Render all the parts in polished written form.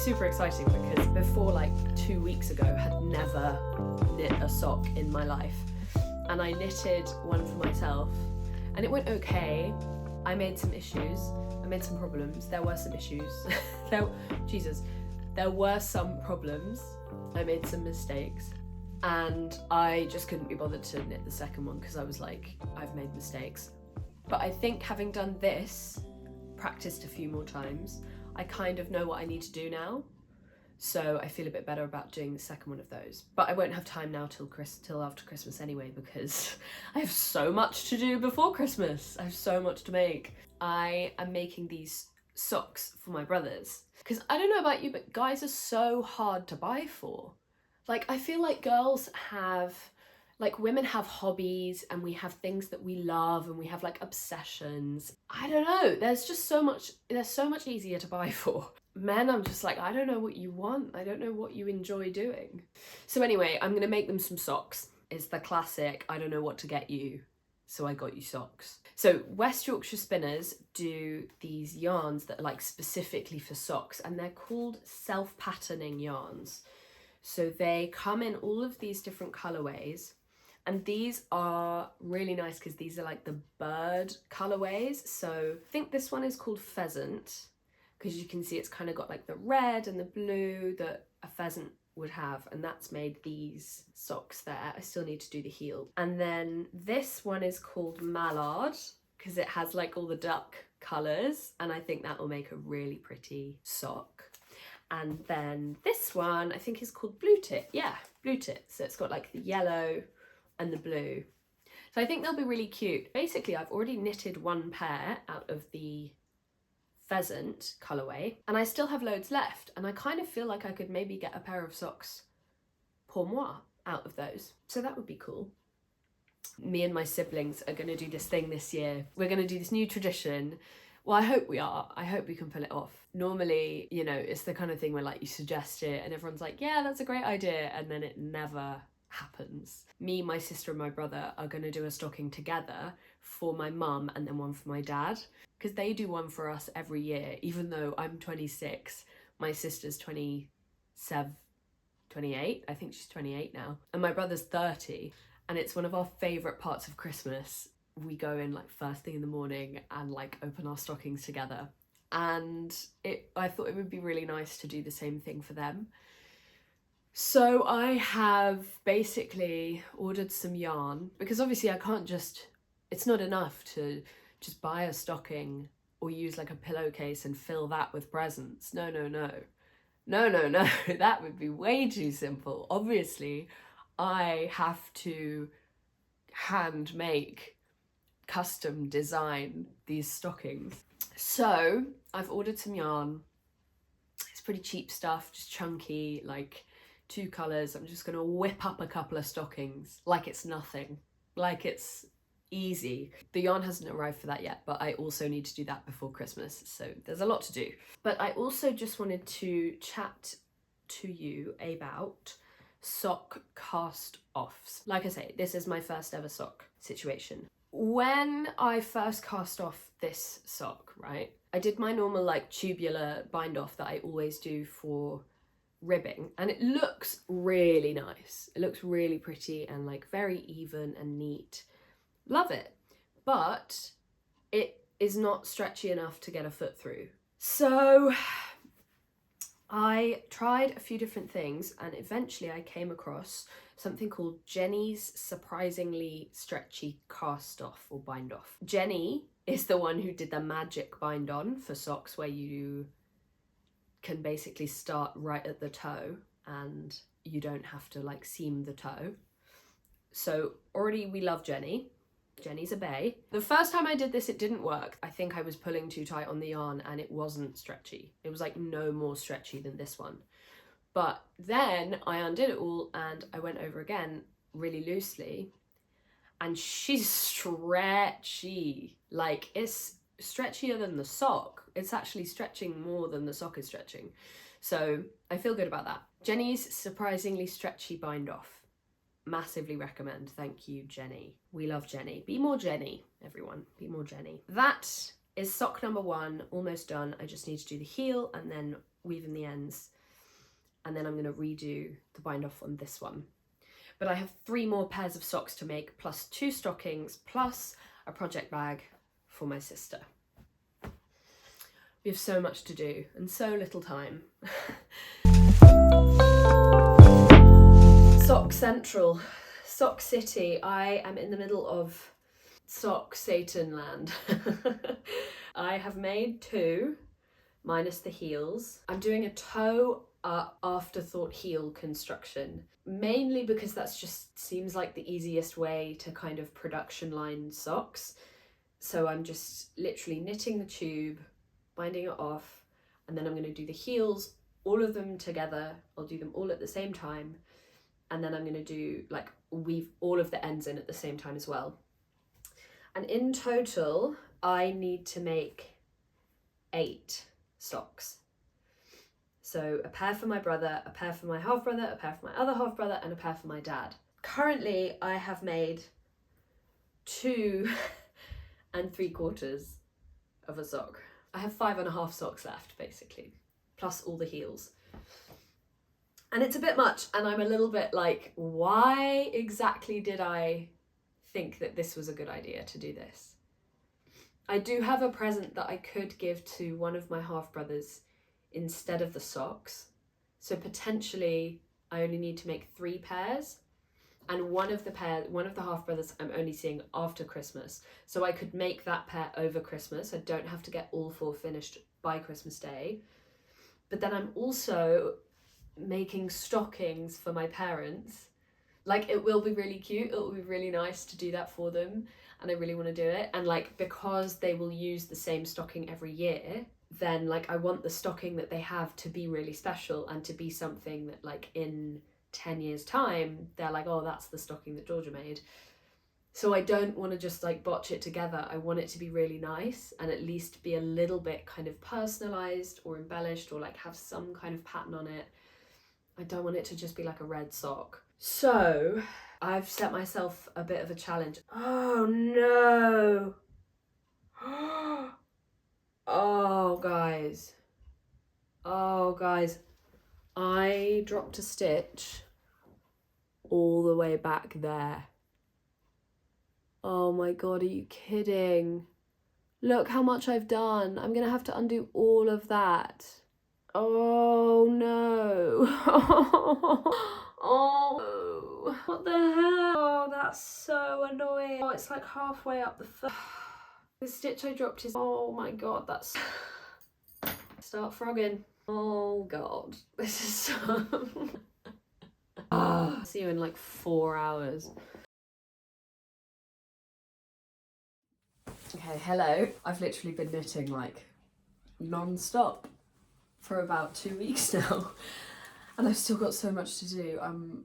super exciting because before like 2 weeks ago had never knit a sock in my life, and I knitted one for myself and it went okay. I made some issues, I made some problems, there were some issues, there were some problems, I made some mistakes, and I just couldn't be bothered to knit the second one because I was like, I've made mistakes. But I think having done this, practiced a few more times, I kind of know what I need to do now. So I feel a bit better about doing the second one of those. But I won't have time now till after Christmas anyway, because I have so much to do before Christmas. I have so much to make. I am making these socks for my brothers. Because I don't know about you, but guys are so hard to buy for. Like, I feel like girls have, like, women have hobbies and we have things that we love and we have like obsessions. I don't know, there's so much easier to buy for. Men, I'm just like, I don't know what you want. I don't know what you enjoy doing. So anyway, I'm gonna make them some socks. It's the classic, I don't know what to get you, so I got you socks. So West Yorkshire Spinners do these yarns that are like specifically for socks, and they're called self-patterning yarns. So they come in all of these different colorways, and these are really nice because these are like the bird colorways. So I think this one is called Pheasant, because you can see it's kind of got like the red and the blue that a pheasant would have, and that's made these socks there. I still need to do the heel. And then this one is called Mallard because it has like all the duck colours, and I think that will make a really pretty sock. And then this one I think is called Blue Tit. Yeah, Blue Tit. So it's got like the yellow and the blue. So I think they'll be really cute. Basically, I've already knitted one pair out of the Pheasant colourway, and I still have loads left, and I kind of feel like I could maybe get a pair of socks pour moi out of those. So that would be cool. Me and my siblings are going to do this thing this year. We're going to do this new tradition. Well, I hope we are. I hope we can pull it off. Normally, you know, it's the kind of thing where like you suggest it and everyone's like, yeah, that's a great idea, and then it never happens. Me, my sister and my brother are going to do a stocking together for my mum and then one for my dad, because they do one for us every year. Even though I'm 26, my sister's 27, 28, I think she's 28 now, and my brother's 30, and it's one of our favourite parts of Christmas. We go in like first thing in the morning and like open our stockings together, and I thought it would be really nice to do the same thing for them. So I have basically ordered some yarn, because obviously I can't just, it's not enough to just buy a stocking or use like a pillowcase and fill that with presents. No, that would be way too simple. Obviously, I have to hand make, custom design these stockings. So I've ordered some yarn. It's pretty cheap stuff, just chunky, like 2 colours. I'm just gonna whip up a couple of stockings like it's nothing, like it's easy. The yarn hasn't arrived for that yet, but I also need to do that before Christmas, so there's a lot to do. But I also just wanted to chat to you about sock cast offs. Like I say, this is my first ever sock situation. When I first cast off this sock, right, I did my normal like tubular bind off that I always do for ribbing, and it looks really nice. It looks really pretty and like very even and neat. Love it. But it is not stretchy enough to get a foot through. So I tried a few different things, and eventually I came across something called Jenny's Surprisingly Stretchy Cast Off or Bind Off. Jenny is the one who did the magic bind on for socks, where you can basically start right at the toe and you don't have to like seam the toe. So already we love Jenny. Jenny's a bae. The first time I did this, it didn't work. I think I was pulling too tight on the yarn and it wasn't stretchy. It was like no more stretchy than this one. But then I undid it all and I went over again really loosely, and she's stretchy. Like, it's stretchier than the sock. It's actually stretching more than the sock is stretching. So I feel good about that. Jenny's Surprisingly Stretchy Bind Off. Massively recommend. Thank you, Jenny. We love Jenny. Be more Jenny, everyone. Be more Jenny. That is sock number 1, almost done. I just need to do the heel and then weave in the ends and then I'm going to redo the bind off on this one. But I have 3 more pairs of socks to make, plus 2 stockings, plus a project bag for my sister. We have so much to do and so little time. Sock Central, Sock City. I am in the middle of Sock Satan land. I have made 2, minus the heels. I'm doing a toe afterthought heel construction, mainly because that's just seems like the easiest way to kind of production line socks. So I'm just literally knitting the tube, binding it off, and then I'm going to do the heels, all of them together. I'll do them all at the same time, and then I'm going to do like weave all of the ends in at the same time as well. And in total I need to make 8 socks. So a pair for my brother, a pair for my half brother, a pair for my other half brother, and a pair for my dad. Currently I have made 2 3/4 of a sock. I have 5.5 socks left basically, plus all the heels. And it's a bit much, and I'm a little bit like, why exactly did I think that this was a good idea to do this? I do have a present that I could give to one of my half brothers instead of the socks. So potentially I only need to make 3 pairs, and one of the half brothers I'm only seeing after Christmas. So I could make that pair over Christmas. I don't have to get all 4 finished by Christmas Day. But then I'm also making stockings for my parents. Like, it will be really cute, it will be really nice to do that for them, and I really want to do it. And like, because they will use the same stocking every year, then like I want the stocking that they have to be really special and to be something that like in 10 years time they're like, oh, that's the stocking that Georgia made. So I don't want to just like botch it together. I want it to be really nice and at least be a little bit kind of personalized or embellished, or like have some kind of pattern on it. I don't want it to just be like a red sock. So I've set myself a bit of a challenge. Oh no. Oh guys. Oh guys. I dropped a stitch all the way back there. Oh my god, are you kidding? Look how much I've done. I'm gonna have to undo all of that. Oh no. Oh, what the hell? Oh, that's so annoying. Oh, it's like halfway up the foot. The stitch I dropped is, oh my god, that's... Start frogging. Oh god, this is so... See you in like 4 hours. Okay, hello. I've literally been knitting like non-stop for about 2 weeks now, and I've still got so much to do. I'm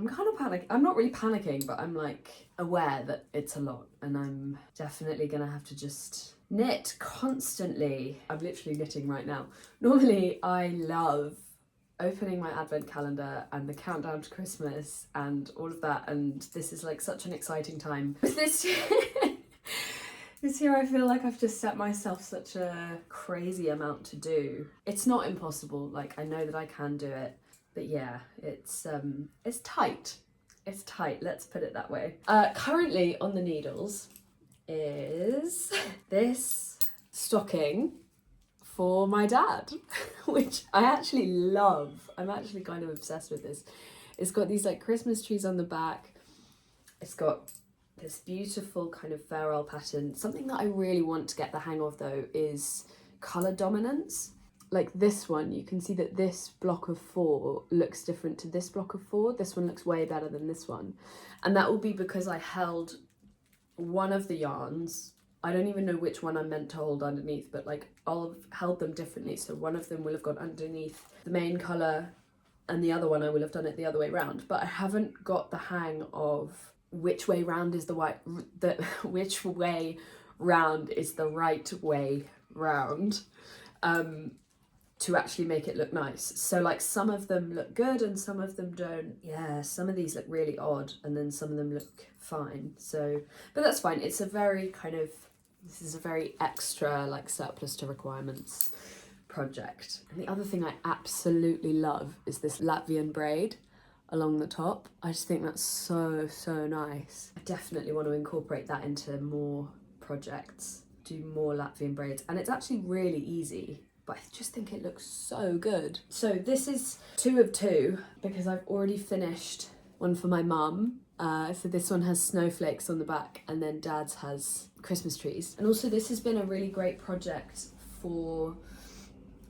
kind of panicking. I'm not really panicking, but I'm like aware that it's a lot, and I'm definitely gonna have to just knit constantly. I'm literally knitting right now. Normally I love opening my advent calendar and the countdown to Christmas and all of that, and this is like such an exciting time. But this year I feel like I've just set myself such a crazy amount to do. It's not impossible, like I know that I can do it, but yeah, it's tight. It's tight, let's put it that way. Currently on the needles is this stocking for my dad, which I actually love. I'm actually kind of obsessed with this. It's got these like Christmas trees on the back. It's got this beautiful kind of farewell pattern. Something that I really want to get the hang of though is colour dominance. Like this one, you can see that this block of 4 looks different to this block of 4. This one looks way better than this one. And that will be because I held one of the yarns. I don't even know which one I'm meant to hold underneath, but like I'll have held them differently. So one of them will have gone underneath the main colour and the other one I will have done it the other way round. But I haven't got the hang of which way round is which way round is the right way round to actually make it look nice. So like some of them look good and some of them don't. Yeah, some of these look really odd and then some of them look fine. So, but that's fine. It's a very kind of, this is a very extra like surplus to requirements project. And the other thing I absolutely love is this Latvian braid along the top. I just think that's so, so nice. I definitely want to incorporate that into more projects, do more Latvian braids. And it's actually really easy, but I just think it looks so good. So this is 2 of 2 because I've already finished one for my mum. So this one has snowflakes on the back, and then Dad's has Christmas trees. And also this has been a really great project for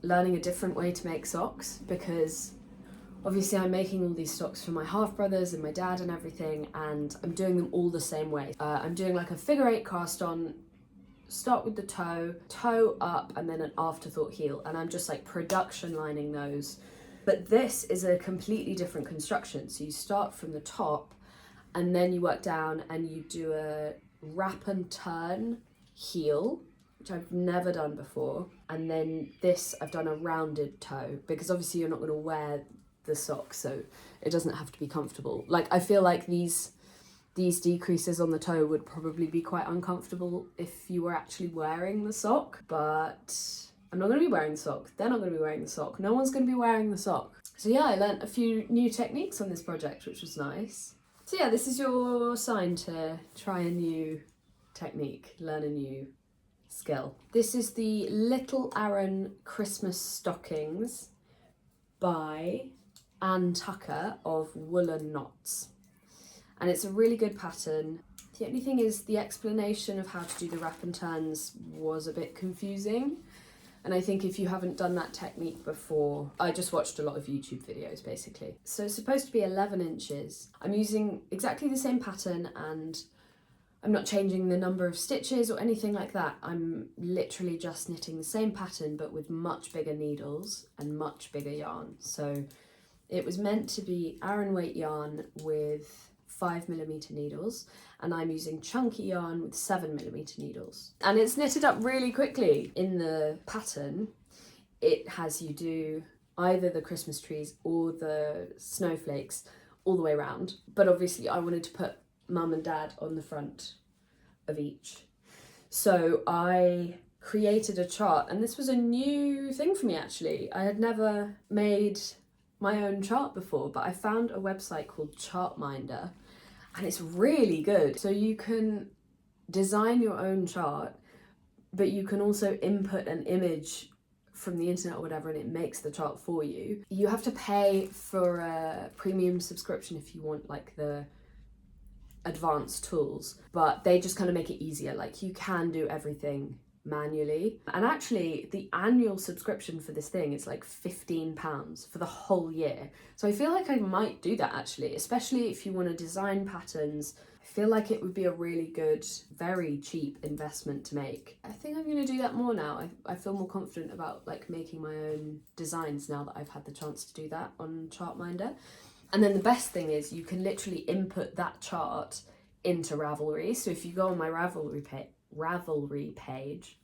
learning a different way to make socks, because obviously I'm making all these socks for my half brothers and my dad and everything, and I'm doing them all the same way. I'm doing like a figure 8 cast on, start with the toe up, and then an afterthought heel, and I'm just like production lining those. But this is a completely different construction. So you start from the top and then you work down and you do a wrap and turn heel, which I've never done before. And then this, I've done a rounded toe, because obviously you're not going to wear the socks, so it doesn't have to be comfortable. Like, I feel like these decreases on the toe would probably be quite uncomfortable if you were actually wearing the sock, but I'm not going to be wearing the sock. They're not going to be wearing the sock. No one's going to be wearing the sock. So yeah, I learnt a few new techniques on this project, which was nice. So yeah, this is your sign to try a new technique, learn a new skill. This is the little-aran-christmas-stockings by Anne Tucker of Woolen Knots. And it's a really good pattern. The only thing is the explanation of how to do the wrap and turns was a bit confusing. And I think if you haven't done that technique before, I just watched a lot of YouTube videos basically. So it's supposed to be 11 inches. I'm using exactly the same pattern, and I'm not changing the number of stitches or anything like that. I'm literally just knitting the same pattern, but with much bigger needles and much bigger yarn. So it was meant to be Aran weight yarn with 5mm needles, and I'm using chunky yarn with 7mm needles. And it's knitted up really quickly. In the pattern, it has you do either the Christmas trees or the snowflakes all the way around. But obviously I wanted to put Mum and Dad on the front of each. So I created a chart, and this was a new thing for me actually. I had never made my own chart before, but I found a website called ChartMinder, and it's really good. So you can design your own chart, but you can also input an image from the internet or whatever, and it makes the chart for you. You have to pay for a premium subscription if you want like the advanced tools, but they just kind of make it easier. Like, you can do everything manually. And actually the annual subscription for this thing is like £15 for the whole year. So I feel like I might do that actually, especially if you want to design patterns. I feel like it would be a really good, very cheap investment to make. I think I'm going to do that more now. I feel more confident about like making my own designs now that I've had the chance to do that on ChartMinder. And then the best thing is you can literally input that chart into Ravelry. So if you go on my Ravelry page,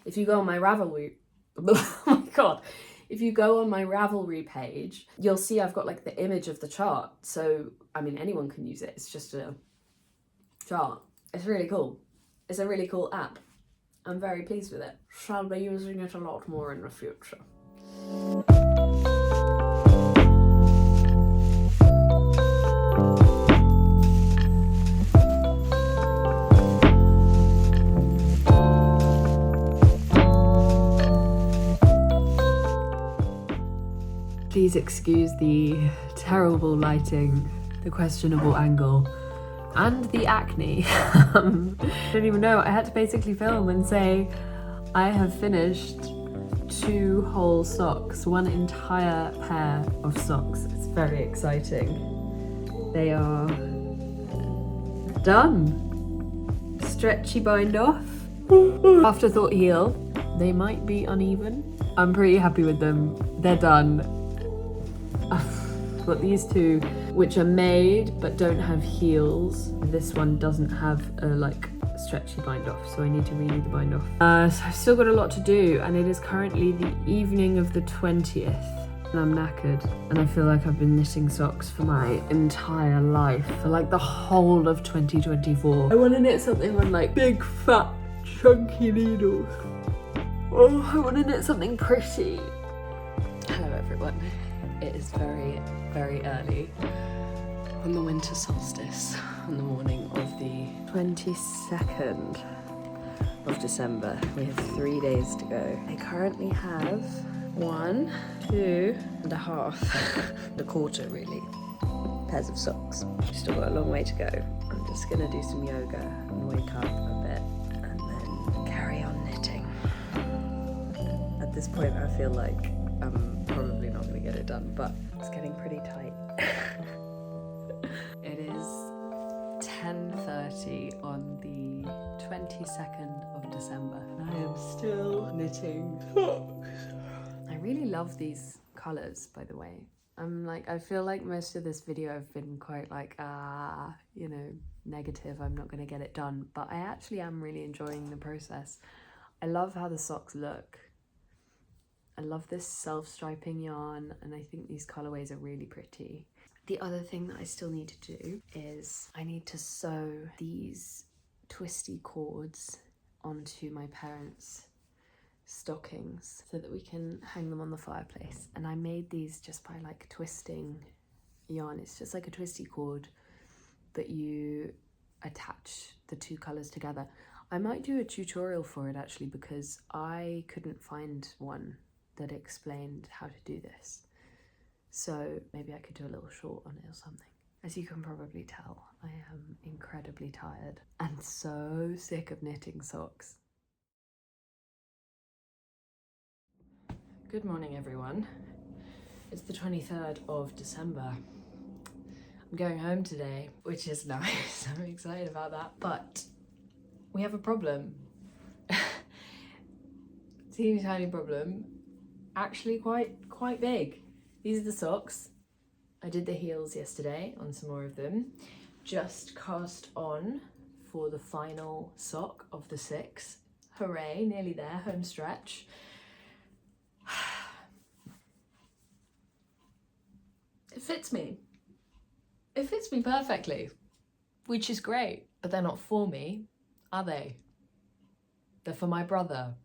if you go on my Ravelry, oh my god, if you go on my Ravelry page, you'll see I've got like the image of the chart. So, I mean, anyone can use it. It's just a chart. It's really cool. It's a really cool app. I'm very pleased with it. Shall be using it a lot more in the future. Please excuse the terrible lighting, the questionable angle, and the acne. I don't even know. I had to basically film and say I have finished 2 whole socks, 1 entire pair of socks. It's very exciting. They are done. Stretchy bind off. Afterthought heel. They might be uneven. I'm pretty happy with them. They're done. I've got these 2 which are made but don't have heels. This one doesn't have a like stretchy bind off, so I need to redo the bind off. So I've still got a lot to do, and it is currently the evening of the 20th, and I'm knackered, and I feel like I've been knitting socks for my entire life, for like the whole of 2024. I want to knit something on like big fat chunky needles. Oh, I want to knit something pretty. Hello everyone. It is very, very early on the winter solstice on the morning of the 22nd of December. We have 3 days to go. I currently have 1, 2.5, and a quarter really, pairs of socks. Still got a long way to go. I'm just gonna do some yoga and wake up a bit and then carry on knitting. At this point I feel like I'm probably not gonna get it done, but it's getting pretty tight. It is 10:30 on the 22nd of December and I am still knitting. I really love these colours, by the way. I feel like most of this video I've been quite like, you know, negative, I'm not gonna get it done, but I actually am really enjoying the process. I love how the socks look. I love this self-striping yarn, and I think these colorways are really pretty. The other thing that I still need to do is I need to sew these twisty cords onto my parents' stockings so that we can hang them on the fireplace. And I made these just by like twisting yarn. It's just like a twisty cord, but you attach the two colors together. I might do a tutorial for it actually, because I couldn't find one that explained how to do this. So maybe I could do a little short on it or something. As you can probably tell, I am incredibly tired and so sick of knitting socks. Good morning everyone. It's the 23rd of December. I'm going home today, which is nice. I'm excited about that, but we have a problem. Teeny tiny problem. Actually quite big. These are the socks. I did the heels yesterday on some more of them. Just cast on for the final sock of the 6. Hooray, nearly there, home stretch. It fits me. It fits me perfectly, which is great, but they're not for me, are they? They're for my brother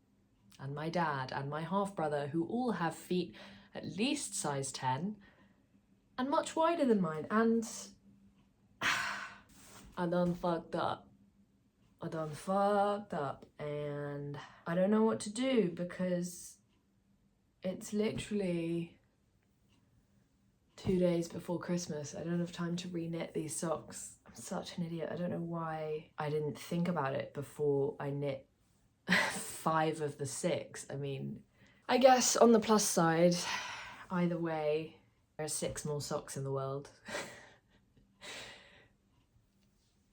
and my dad and my half-brother, who all have feet at least size 10 and much wider than mine, and I done fucked up. And I don't know what to do because it's literally 2 days before Christmas. I don't have time to re-knit these socks. I'm such an idiot. I don't know why I didn't think about it before I knit 5 of the 6. I mean, I guess on the plus side, either way, there are 6 more socks in the world.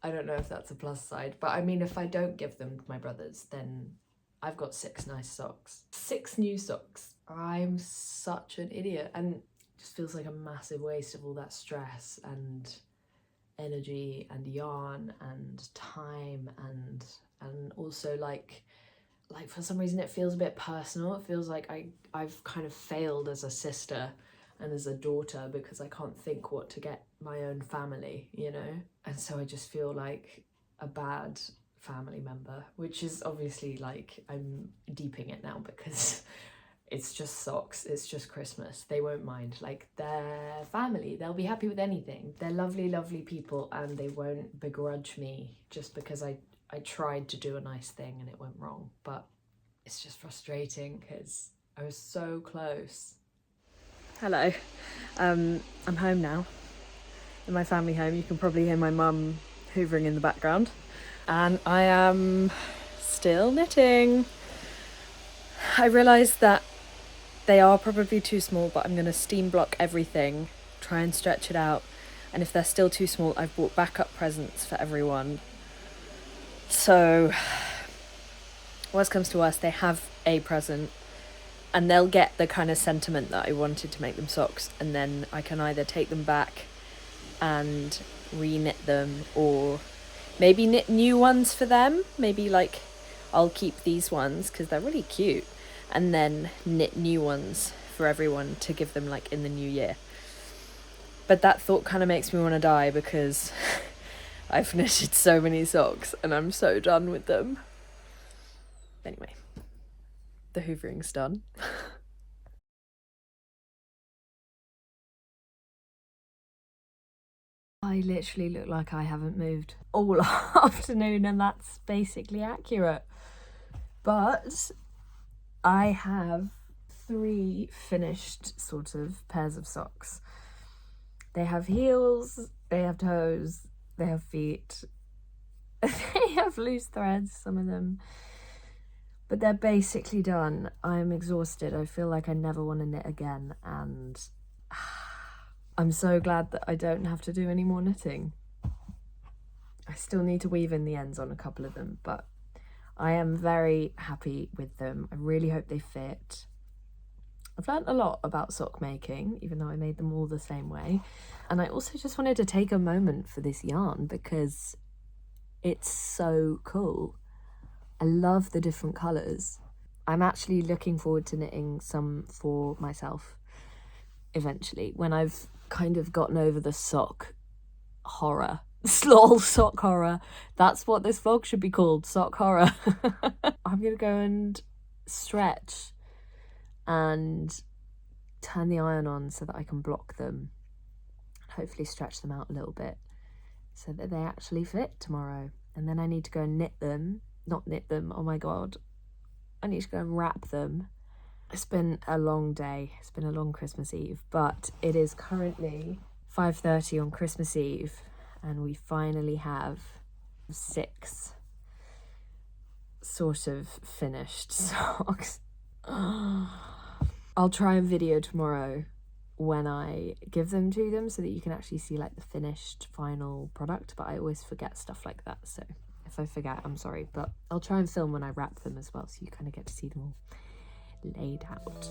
I don't know if that's a plus side, but I mean, if I don't give them to my brothers, then I've got 6 nice socks. 6 new socks. I'm such an idiot, and it just feels like a massive waste of all that stress and energy and yarn and time and also like for some reason it feels a bit personal. It feels like I've kind of failed as a sister and as a daughter because I can't think what to get my own family, you know? And so I just feel like a bad family member, which is obviously like, I'm deeping it now because it's just socks, it's just Christmas. They won't mind. Like, they're family, they'll be happy with anything. They're lovely, lovely people, and they won't begrudge me just because I tried to do a nice thing and it went wrong. But it's just frustrating because I was so close. Hello, I'm home now, in my family home. You can probably hear my mum hoovering in the background. And I am still knitting. I realised that they are probably too small, but I'm going to steam block everything, try and stretch it out. And if they're still too small, I've bought backup presents for everyone. So, worst comes to worst, they have a present and they'll get the kind of sentiment that I wanted to make them socks, and then I can either take them back and re-knit them, or maybe knit new ones for them. Maybe like I'll keep these ones because they're really cute, and then knit new ones for everyone to give them like in the new year. But that thought kind of makes me want to die because I've knitted so many socks and I'm so done with them. Anyway, the hoovering's done. I literally look like I haven't moved all afternoon, and that's basically accurate. But I have 3 finished sort of pairs of socks. They have heels, they have toes, they have feet, they have loose threads, some of them. But they're basically done. I'm exhausted. I feel like I never want to knit again, and I'm so glad that I don't have to do any more knitting. I still need to weave in the ends on a couple of them, but I am very happy with them. I really hope they fit. I've learned a lot about sock making, even though I made them all the same way. And I also just wanted to take a moment for this yarn because it's so cool. I love the different colours. I'm actually looking forward to knitting some for myself eventually, when I've kind of gotten over the sock horror. Lol, sock horror. That's what this vlog should be called, sock horror. I'm gonna go and stretch and turn the iron on so that I can block them. Hopefully stretch them out a little bit so that they actually fit tomorrow. And then I need to go and knit them. Not knit them, oh my god. I need to go and wrap them. It's been a long day. It's been a long Christmas Eve, but it is currently 5:30 on Christmas Eve, and we finally have 6 sort of finished socks. I'll try and video tomorrow when I give them to them so that you can actually see like the finished final product, but I always forget stuff like that, so if I forget, I'm sorry, but I'll try and film when I wrap them as well so you kind of get to see them all laid out.